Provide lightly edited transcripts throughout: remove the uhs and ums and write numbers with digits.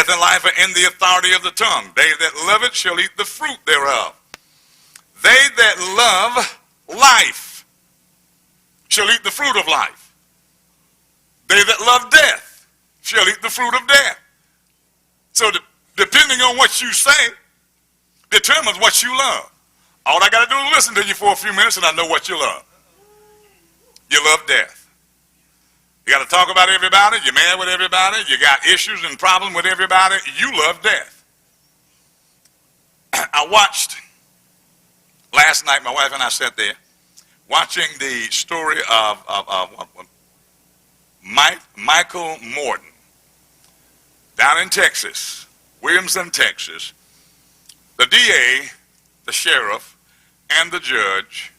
Death and life are in the authority of the tongue. They that love it shall eat the fruit thereof. They that love life shall eat the fruit of life. They that love death shall eat the fruit of death. So depending on what you say determines what you love. All I got to do is listen to you for a few minutes and I know what you love. You love death. You got to talk about everybody. You're mad with everybody. You got issues and problems with everybody. You love death. I watched last night, my wife and I sat there watching the story of Michael Morton down in Texas, Williamson, Texas. The DA, the sheriff, and the judge,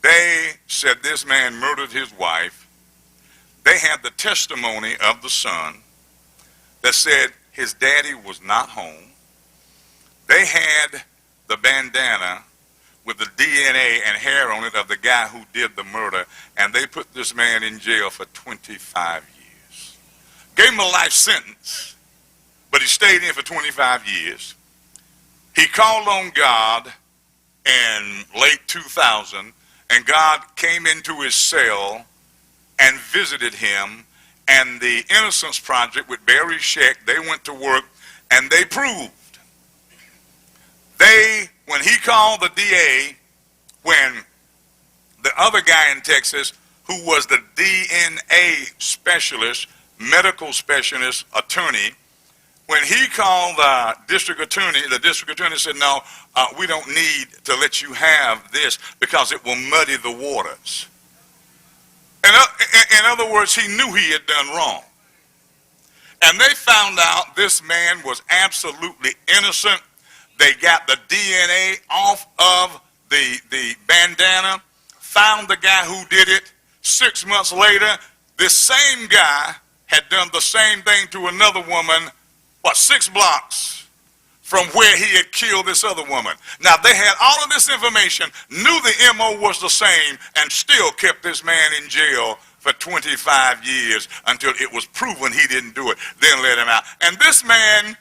they said this man murdered his wife. They had the testimony of the son that said his daddy was not home. They had the bandana with the DNA and hair on it of the guy who did the murder, and they put this man in jail for 25 years. Gave him a life sentence, but he stayed in for 25 years. He called on God in late 2000, and God came into his cell and visited him, and the Innocence Project with Barry Scheck, they went to work and they proved. When he called the DA, when the other guy in Texas who was the DNA specialist, medical specialist attorney, when he called the district attorney said, no, we don't need to let you have this because it will muddy the waters. In other words, he knew he had done wrong. And they found out this man was absolutely innocent. They got the DNA off of the bandana, found the guy who did it. 6 months later, this same guy had done the same thing to another woman, 6 blocks from where he had killed this other woman. Now, they had all of this information, knew the MO was the same, and still kept this man in jail for 25 years until it was proven he didn't do it, then let him out. And this man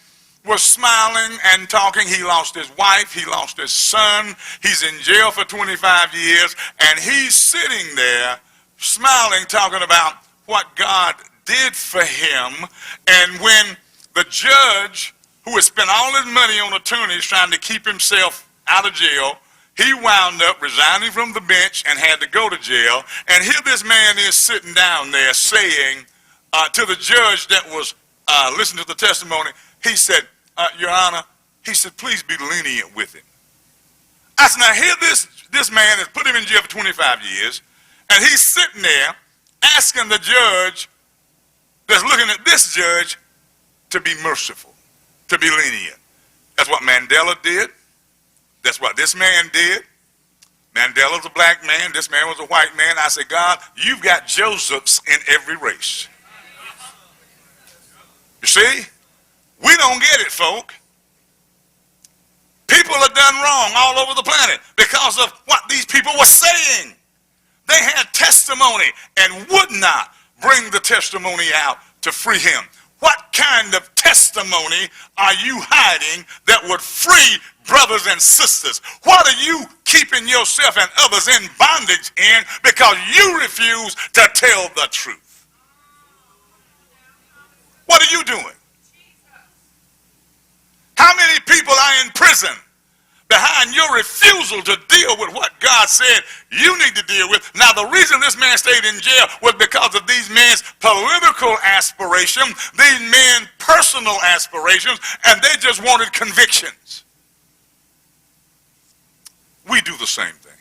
was smiling and talking. He lost his wife, he lost his son, he's in jail for 25 years, and he's sitting there smiling, talking about what God did for him. And when the judge, who had spent all his money on attorneys trying to keep himself out of jail, he wound up resigning from the bench and had to go to jail. And here this man is sitting down there saying to the judge that was listening to the testimony, he said, Your Honor, he said, please be lenient with him. I said, now here this man has put him in jail for 25 years, and he's sitting there asking the judge that's looking at this judge to be merciful, to be lenient. That's what Mandela did. That's what this man did. Mandela's a black man. This man was a white man. I said, God, you've got Josephs in every race. You see? We don't get it, folk. People have done wrong all over the planet because of what these people were saying. They had testimony and would not bring the testimony out to free him. What kind of testimony are you hiding that would free brothers and sisters? What are you keeping yourself and others in bondage in because you refuse to tell the truth? What are you doing? How many people are in prison behind your refusal to deal with what God said you need to deal with? Now, the reason this man stayed in jail was because of these men's political aspiration, these men's personal aspirations, and they just wanted convictions. We do the same thing.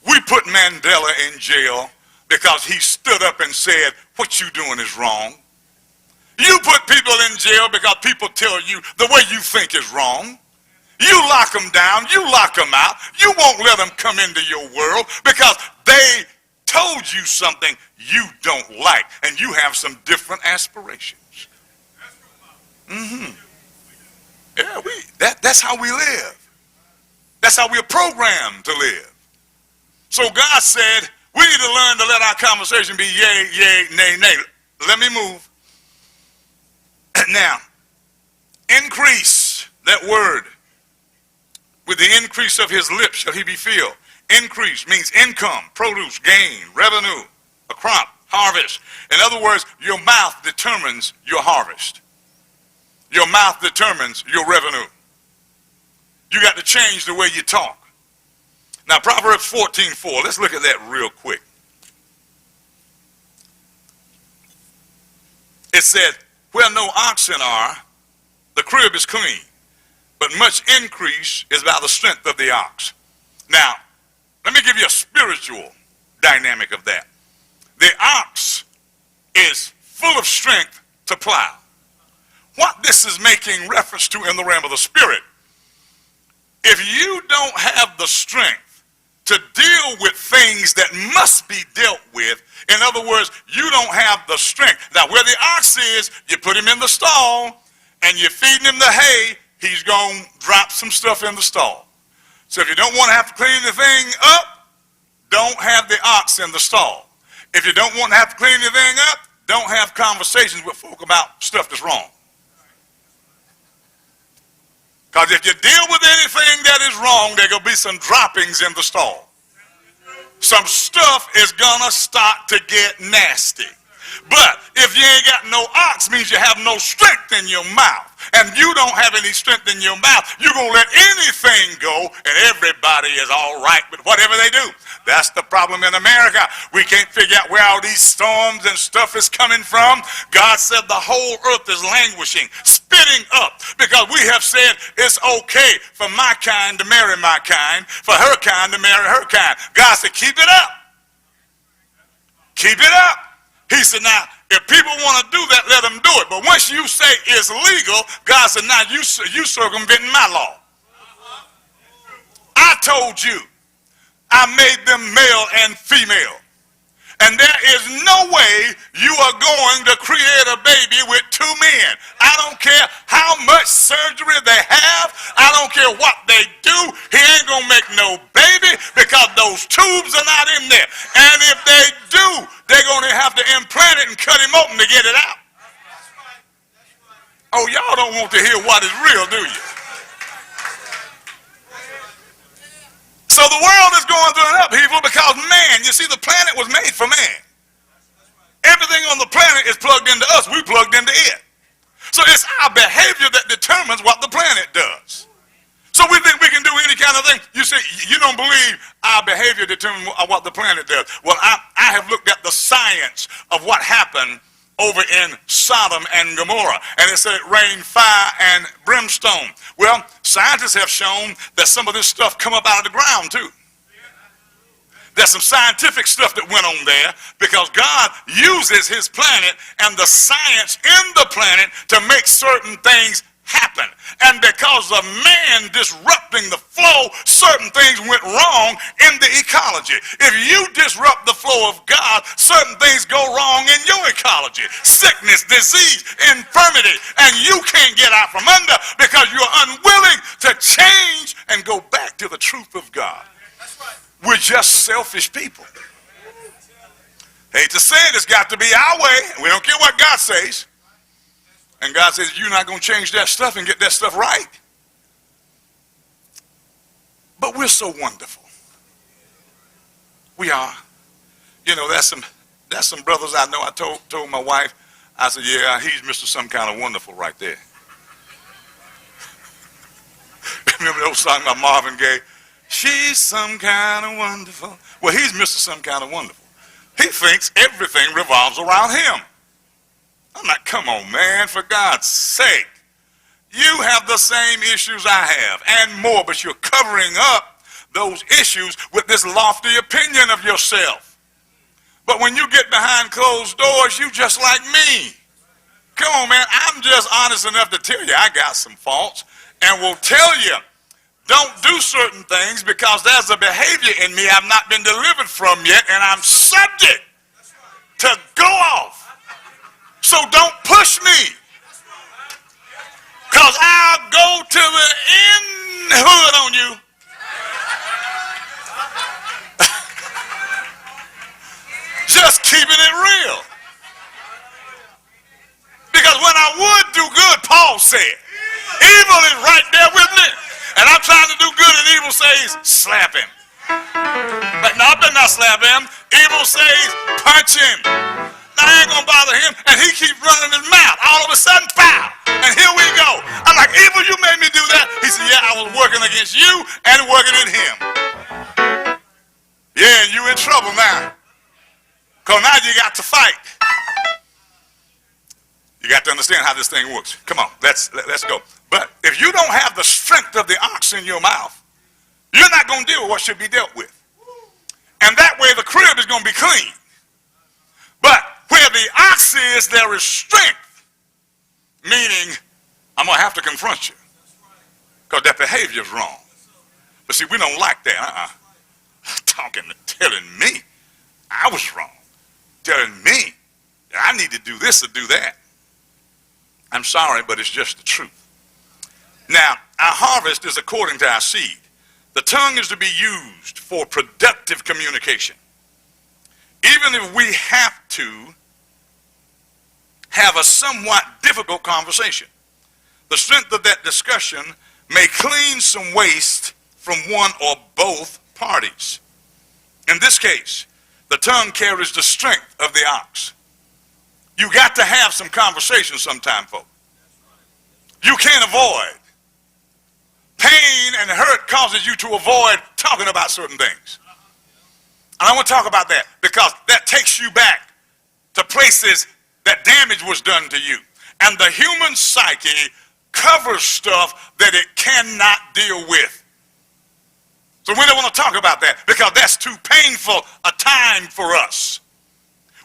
We put Mandela in jail because he stood up and said, what you doing is wrong. You put people in jail because people tell you the way you think is wrong. You lock them down, you lock them out, you won't let them come into your world because they told you something you don't like and you have some different aspirations. Yeah, that's how we live. That's how we're programmed to live. So God said, we need to learn to let our conversation be yay, yay, nay, nay. Let me move. Now, increase, that word, with the increase of his lips shall he be filled. Increase means income, produce, gain, revenue, a crop, harvest. In other words, your mouth determines your harvest. Your mouth determines your revenue. You got to change the way you talk. Now, Proverbs 14:4, let's look at that real quick. It said, where no oxen are, the crib is clean, but much increase is by the strength of the ox. Now, let me give you a spiritual dynamic of that. The ox is full of strength to plow. What this is making reference to in the realm of the spirit, if you don't have the strength to deal with things that must be dealt with, in other words, you don't have the strength. Now, where the ox is, you put him in the stall, and you're feeding him the hay, he's going to drop some stuff in the stall. So if you don't want to have to clean the thing up, don't have the ox in the stall. If you don't want to have to clean anything up, don't have conversations with folk about stuff that's wrong. Because if you deal with anything that is wrong, there going to be some droppings in the stall. Some stuff is going to start to get nasty. But if you ain't got no ox, means you have no strength in your mouth. And you don't have any strength in your mouth, you're going to let anything go, and everybody is all right with whatever they do. That's the problem in America. We can't figure out where all these storms and stuff is coming from. God said the whole earth is languishing, spitting up, because we have said it's okay for my kind to marry my kind, for her kind to marry her kind. God said, keep it up. Keep it up. He said, now, if people want to do that, let them do it. But once you say it's legal, God said, now you circumventing my law. I told you I made them male and female. And there is no way you are going to create a baby with two men. I don't care how much surgery they have. I don't care what they do. He ain't going to make no baby because those tubes are not in there. And if they do, they're going to have to implant it and cut him open to get it out. Oh, y'all don't want to hear what is real, do you? So the world is going through an upheaval because man, you see, the planet was made for man. Everything on the planet is plugged into us. We plugged into it. So it's our behavior that determines what the planet does. So we think we can do any kind of thing. You say, you don't believe our behavior determines what the planet does. Well, I have looked at the science of what happened over in Sodom and Gomorrah, and it said it rained fire and brimstone. Well, scientists have shown that some of this stuff come up out of the ground too. There's some scientific stuff that went on there because God uses his planet and the science in the planet to make certain things happen. And because of man disrupting the flow, certain things went wrong in the ecology. If you disrupt the flow of God, certain things go wrong in your ecology. Sickness, disease, infirmity, and you can't get out from under because you're unwilling to change and go back to the truth of God. We're just selfish people. Hate to say it, it's got to be our way. We don't care what God says. And God says, you're not going to change that stuff and get that stuff right. But we're so wonderful. We are. You know, that's some brothers I know. I told my wife, I said, yeah, he's Mr. Some Kind of Wonderful right there. Remember the old song by Marvin Gaye? She's some kind of wonderful. Well, he's Mr. Some Kind of Wonderful. He thinks everything revolves around him. I'm like, come on, man, for God's sake. You have the same issues I have and more, but you're covering up those issues with this lofty opinion of yourself. But when you get behind closed doors, you just like me. Come on, man, I'm just honest enough to tell you I got some faults and will tell you, don't do certain things because there's a behavior in me I've not been delivered from yet, and I'm subject to go off. So don't push me, because I'll go to the end hood on you. Just keeping it real. Because when I would do said. Evil is right there with me. And I'm trying to do good and evil says, slap him. But no, I better not slap him. Evil says, punch him. Now I ain't gonna bother him. And he keeps running his mouth. All of a sudden, pow. And here we go. I'm like, evil, you made me do that. He said, yeah, I was working against you and working in him. Yeah, and you in trouble now. Because now you got to fight. You got to understand how this thing works. Come on, let's go. But if you don't have the strength of the ox in your mouth, you're not going to deal with what should be dealt with. And that way the crib is going to be clean. But where the ox is, there is strength. Meaning, I'm going to have to confront you. Because that behavior is wrong. But see, we don't like that. Telling me I was wrong. Telling me that I need to do this or do that. I'm sorry, but it's just the truth. Now, our harvest is according to our seed. The tongue is to be used for productive communication. Even if we have to have a somewhat difficult conversation, the strength of that discussion may clean some waste from one or both parties. In this case, the tongue carries the strength of the ox. You got to have some conversation sometime, folks. You can't avoid. Pain and hurt causes you to avoid talking about certain things. And I want to talk about that because that takes you back to places that damage was done to you. And the human psyche covers stuff that it cannot deal with. So we don't want to talk about that because that's too painful a time for us.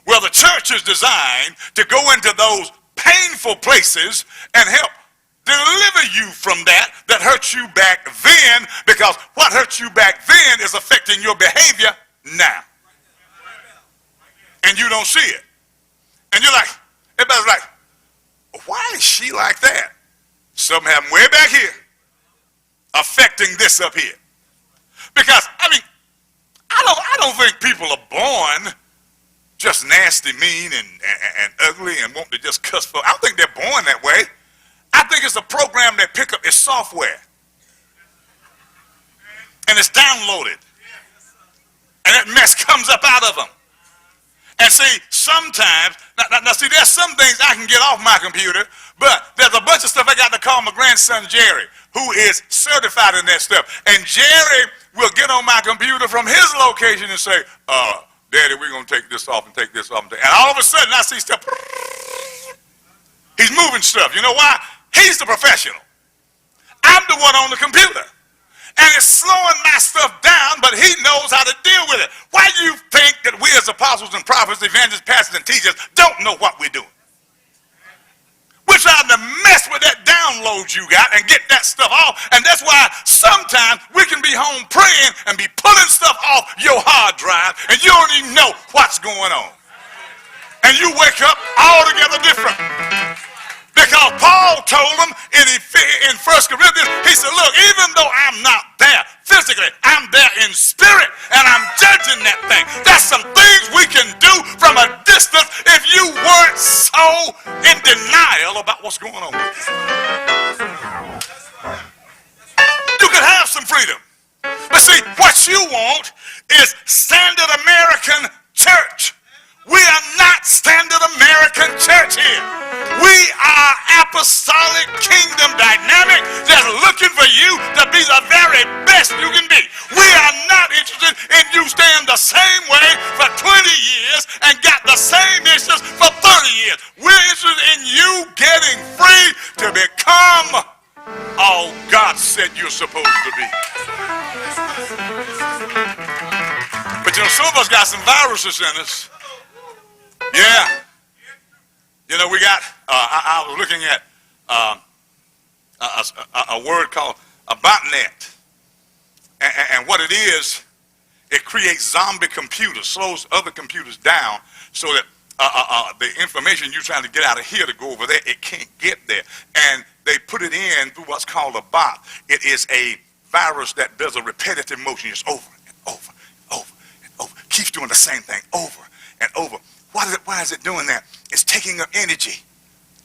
Well, the church is designed to go into those painful places and help deliver you from that hurt you back then, because what hurt you back then is affecting your behavior now. And you don't see it. And you're like, everybody's like, why is she like that? Something happened way back here affecting this up here. Because, I don't think people are born just nasty, mean, and ugly and want to just cuss for. I don't think they're born that way. I think it's a program they pick up. It's software. And it's downloaded. And that mess comes up out of them. And see, sometimes, now see, there's some things I can get off my computer, but there's a bunch of stuff I got to call my grandson Jerry, who is certified in that stuff. And Jerry will get on my computer from his location and say, Daddy, we're going to take this off and take this off. And all of a sudden, I see stuff. He's moving stuff. You know why? He's the professional. I'm the one on the computer. And it's slowing my stuff down, but he knows how to deal with it. Why do you think that we as apostles and prophets, evangelists, pastors, and teachers don't know what we're doing? We're trying to mess with that download you got and get that stuff off. And that's why sometimes we can be home praying and be pulling stuff off your hard drive and you don't even know what's going on. And you wake up altogether different. Because Paul told them in 1 Corinthians, he said, look, even though I'm not there physically, I'm there in spirit, and I'm judging that thing. That's some things we can do from a distance if you weren't so in denial about what's going on with you. You could have some freedom. But see, what you want is standard American church. We are not standard American church here. We are apostolic kingdom dynamic that's looking for you to be the very best you can be. We are not interested in you staying the same way for 20 years and got the same issues for 30 years. We're interested in you getting free to become all God said you're supposed to be. But you know, some of us got some viruses in us. Yeah. You know, we got, I was looking at a word called a botnet. And what it is, it creates zombie computers, slows other computers down so that the information you're trying to get out of here to go over there, it can't get there. And they put it in through what's called a bot. It is a virus that does a repetitive motion. It's over and over and over and over. Keeps doing the same thing over and over. Why is it doing that? It's taking up energy,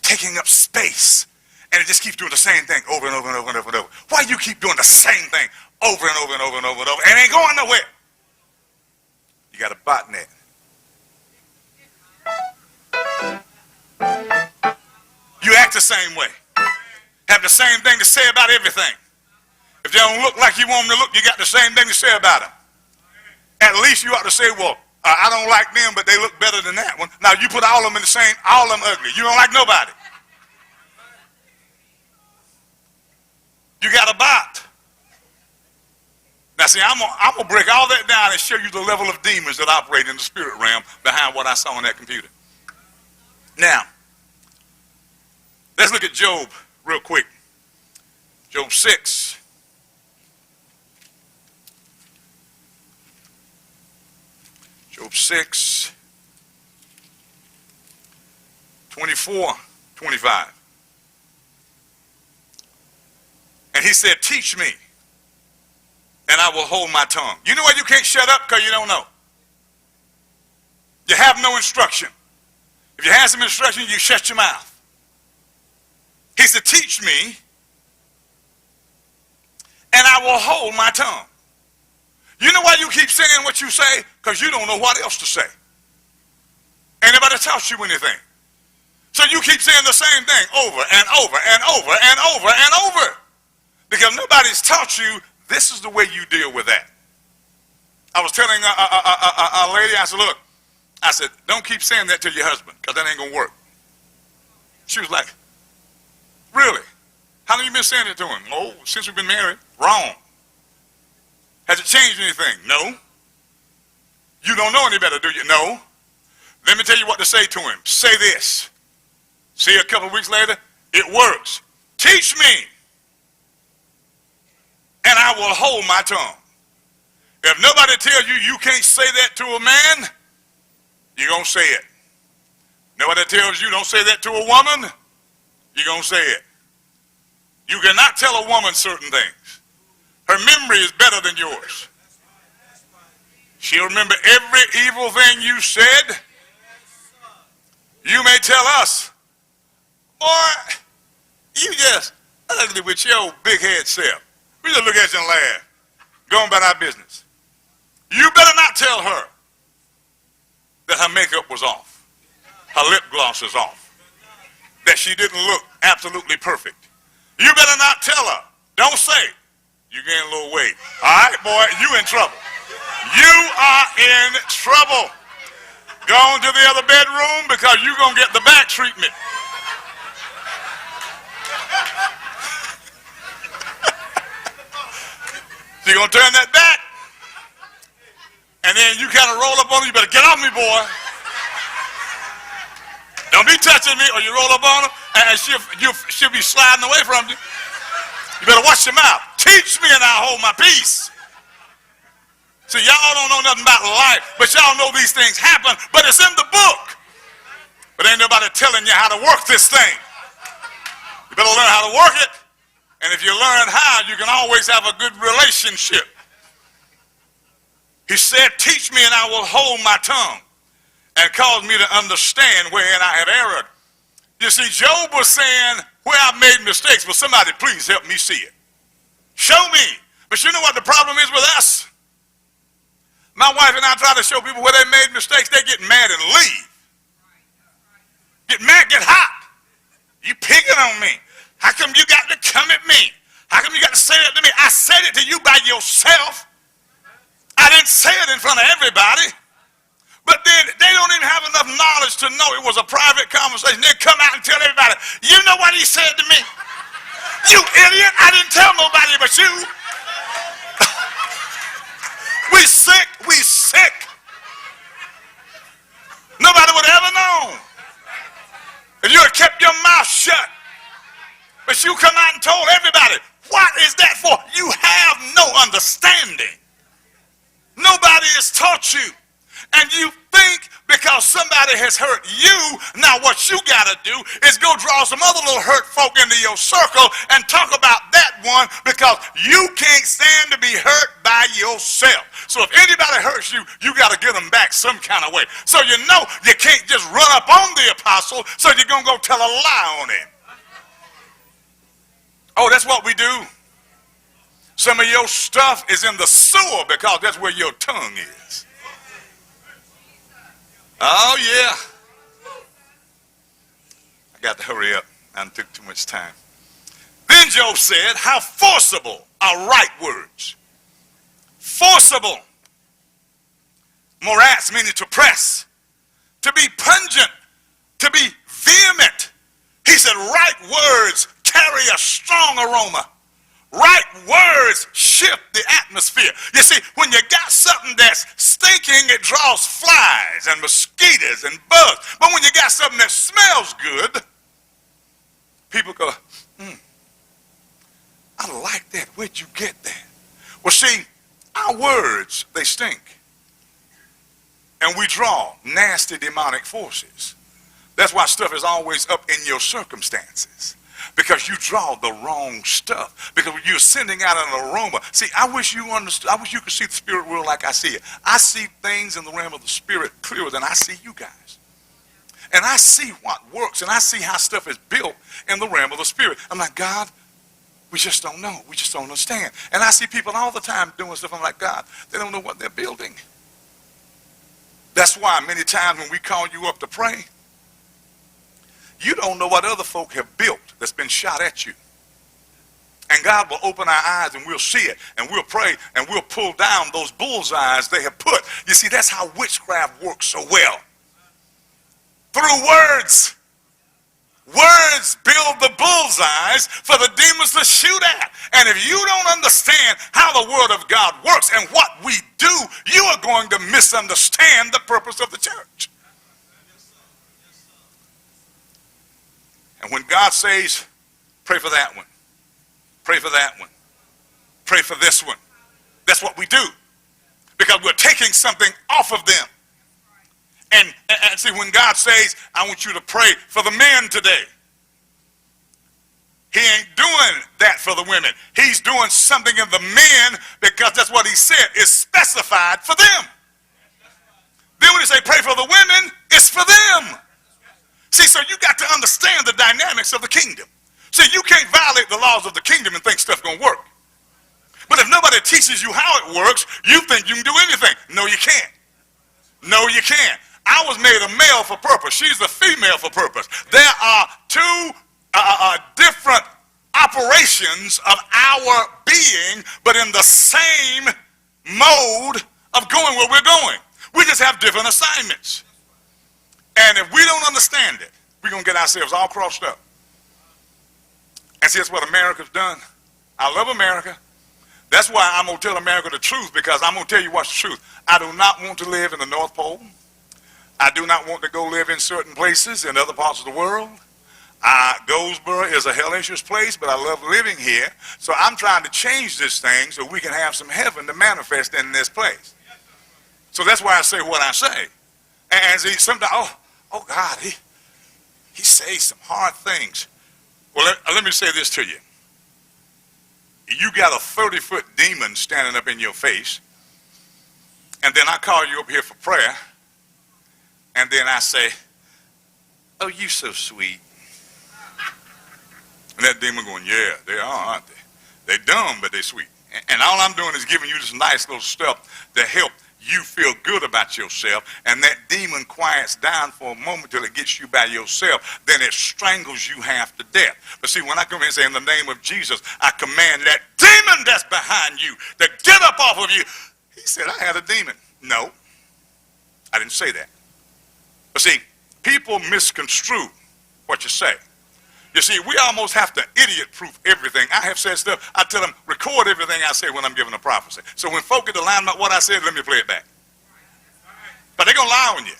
taking up space, And it just keeps doing the same thing over and over and over and over and over. Why do you keep doing the same thing over and over and over and over and over and ain't going nowhere? You got a botnet. You act the same way. Have the same thing to say about everything. If they don't look like you want them to look, you got the same thing to say about them. At least you ought to say, well, I don't like them, but they look better than that one. Now, you put all of them in the same, all of them ugly. You don't like nobody. You got a bot. Now, see, I'm going to break all that down and show you the level of demons that operate in the spirit realm behind what I saw on that computer. Now, let's look at Job real quick. Job 6. Job 6, 24, 25. And he said, teach me, and I will hold my tongue. You know why you can't shut up? Because you don't know. You have no instruction. If you have some instruction, you shut your mouth. He said, teach me, and I will hold my tongue. You know why you keep saying what you say? Because you don't know what else to say. Ain't nobody taught you anything. So you keep saying the same thing over and over and over and over and over. Because nobody's taught you this is the way you deal with that. I was telling a lady, I said, look, I said, don't keep saying that to your husband, because that ain't going to work. She was like, really? How long you been saying it to him? Oh, since we've been married. Wrong. Has it changed anything? No. You don't know any better, do you? No. Let me tell you what to say to him. Say this. See, a couple of weeks later, it works. Teach me, and I will hold my tongue. If nobody tells you you can't say that to a man, you're going to say it. Nobody tells you don't say that to a woman, you're going to say it. You cannot tell a woman certain things. Her memory is better than yours. She'll remember every evil thing you said. You may tell us, boy, you just ugly with your big head self. We just look at you and laugh. Go on about our business. You better not tell her that her makeup was off. Her lip gloss is off. That she didn't look absolutely perfect. You better not tell her. Don't say, you gained a little weight. All right, boy, you in trouble. You are in trouble. Go on to the other bedroom because you're going to get the back treatment. So you're going to turn that back, and then you kind of roll up on her. You better get off me, boy. Don't be touching me, or you roll up on her, and she'll be sliding away from you. You better watch your mouth. Teach me, and I'll hold my peace. See, y'all don't know nothing about life, but y'all know these things happen, but it's in the book. But ain't nobody telling you how to work this thing. You better learn how to work it. And if you learn how, you can always have a good relationship. He said, teach me and I will hold my tongue and cause me to understand wherein I have erred. You see, Job was saying, where I've made mistakes, but somebody please help me see it. Show me. But you know what the problem is with us? My wife and I try to show people where they made mistakes. They get mad and leave. Get mad, get hot. You picking on me. How come you got to come at me? How come you got to say that to me? I said it to you by yourself. I didn't say it in front of everybody. But then they don't even have enough knowledge to know it was a private conversation. They come out and tell everybody, you know what he said to me? You idiot, I didn't tell nobody but you. We sick, we sick. Nobody would have ever known if you had kept your mouth shut. But you come out and told everybody, what is that for? You have no understanding. Nobody has taught you. And you think because somebody has hurt you, now what you got to do is go draw some other little hurt folk into your circle and talk about that one because you can't stand to be hurt by yourself. So if anybody hurts you, you got to get them back some kind of way. So you know you can't just run up on the apostle, so you're going to go tell a lie on him. Oh, that's what we do. Some of your stuff is in the sewer because that's where your tongue is. Oh, yeah. I got to hurry up. I took too much time. Then Job said, how forcible are right words. Forcible. Moratz meaning to press, to be pungent, to be vehement. He said right words carry a strong aroma. Right words shift the atmosphere. You see, when you got something that's stinking, it draws flies and mosquitoes and bugs. But when you got something that smells good, people go, I like that. Where'd you get that? Well, see, our words, they stink. And we draw nasty demonic forces. That's why stuff is always up in your circumstances. Because you draw the wrong stuff. Because you're sending out an aroma. See, I wish you understood. I wish you could see the spirit world like I see it. I see things in the realm of the spirit clearer than I see you guys. And I see what works. And I see how stuff is built in the realm of the spirit. I'm like, God, we just don't know. We just don't understand. And I see people all the time doing stuff. I'm like, God, they don't know what they're building. That's why many times when we call you up to pray, you don't know what other folk have built that's been shot at you. And God will open our eyes and we'll see it. And we'll pray and we'll pull down those bullseyes they have put. You see, that's how witchcraft works so well. Through words. Words build the bullseyes for the demons to shoot at. And if you don't understand how the word of God works and what we do, you are going to misunderstand the purpose of the church. And when God says, pray for that one, pray for that one, pray for this one, that's what we do. Because we're taking something off of them. And see, when God says, I want you to pray for the men today, he ain't doing that for the women. He's doing something in the men because that's what he said is specified for them. Then when he say pray for the women, it's for them. See, so you got to understand the dynamics of the kingdom. See, you can't violate the laws of the kingdom and think stuff gonna work. But if nobody teaches you how it works, you think you can do anything. No, you can't. No, you can't. I was made a male for purpose. She's a female for purpose. There are two different operations of our being, but in the same mode of going where we're going. We just have different assignments. And if we don't understand it, we're going to get ourselves all crossed up. And see, that's what America's done. I love America. That's why I'm going to tell America the truth, because I'm going to tell you what's the truth. I do not want to live in the North Pole. I do not want to go live in certain places in other parts of the world. Goldsboro is a hellacious place, but I love living here. So I'm trying to change this thing so we can have some heaven to manifest in this place. So that's why I say what I say. And see, sometimes, oh God, he says some hard things. Well, let me say this to you. You got a 30-foot demon standing up in your face, and then I call you up here for prayer, and then I say, oh, you so sweet. And that demon going, yeah, they are, aren't they? They're dumb, but they're sweet. And all I'm doing is giving you this nice little stuff to help you feel good about yourself, and that demon quiets down for a moment till it gets you by yourself, then it strangles you half to death. But see, when I come in and say, in the name of Jesus, I command that demon that's behind you to get up off of you. He said, I had a demon. No, I didn't say that. But see, people misconstrue what you say. You see, we almost have to idiot-proof everything. I have said stuff, I tell them, record everything I say when I'm giving a prophecy. So when folk get to line about what I said, let me play it back. But they're going to lie on you.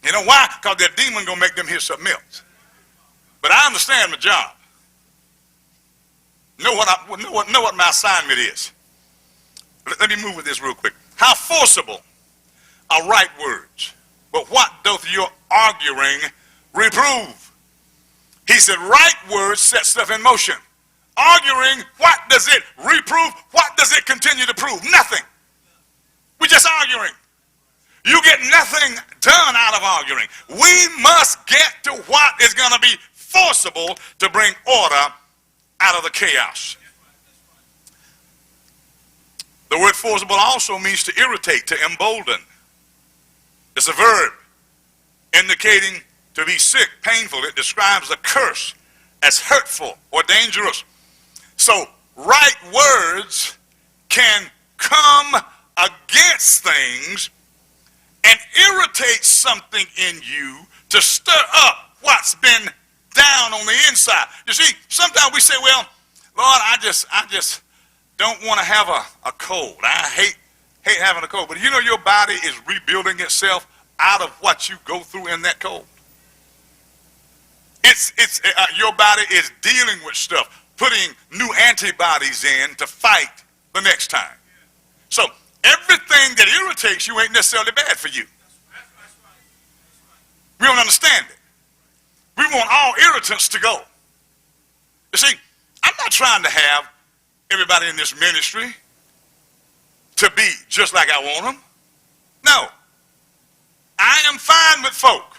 You know why? Because that demon going to make them hear something else. But I understand my job. Know what my assignment is. Let me move with this real quick. How forcible are right words? But what doth your arguing reprove? He said, right words set stuff in motion. Arguing, what does it reprove? What does it continue to prove? Nothing. We're just arguing. You get nothing done out of arguing. We must get to what is going to be forcible to bring order out of the chaos. The word forcible also means to irritate, to embolden. It's a verb indicating to be sick, painful. It describes a curse as hurtful or dangerous. So right words can come against things and irritate something in you to stir up what's been down on the inside. You see, sometimes we say, well, Lord, I just don't want to have a cold. I hate having a cold. But you know your body is rebuilding itself out of what you go through in that cold. Your body is dealing with stuff, putting new antibodies in to fight the next time. So everything that irritates you ain't necessarily bad for you. We don't understand it. We want all irritants to go. You see, I'm not trying to have everybody in this ministry to be just like I want them. No. I am fine with folk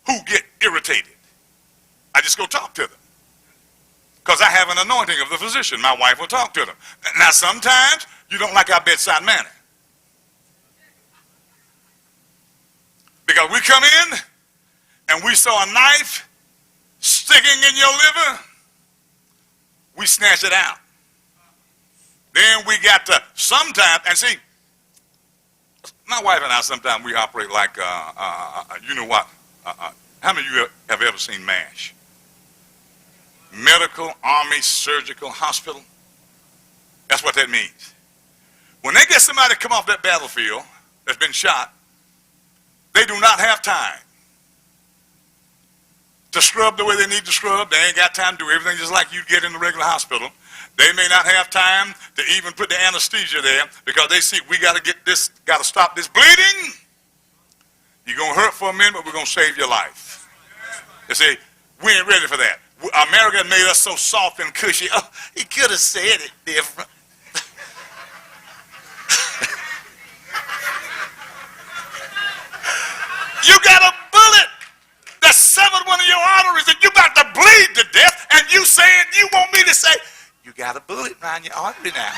who get irritated. I just go talk to them. Because I have an anointing of the physician. My wife will talk to them. Now, sometimes you don't like our bedside manner. Because we come in and we saw a knife sticking in your liver, we snatch it out. Then we got to sometimes, and see, my wife and I sometimes we operate like, you know what, how many of you have ever seen MASH? Medical, Army, Surgical, Hospital. That's what that means. When they get somebody to come off that battlefield that's been shot, they do not have time to scrub the way they need to scrub. They ain't got time to do everything just like you get in the regular hospital. They may not have time to even put the anesthesia there because they see we got to get this, got to stop this bleeding. You're going to hurt for a minute, but we're going to save your life. They say, we ain't ready for that. America made us so soft and cushy. Oh, he could have said it different. You got a bullet that severed one of your arteries and you about to bleed to death, and you saying you want me to say, you got a bullet around your artery now.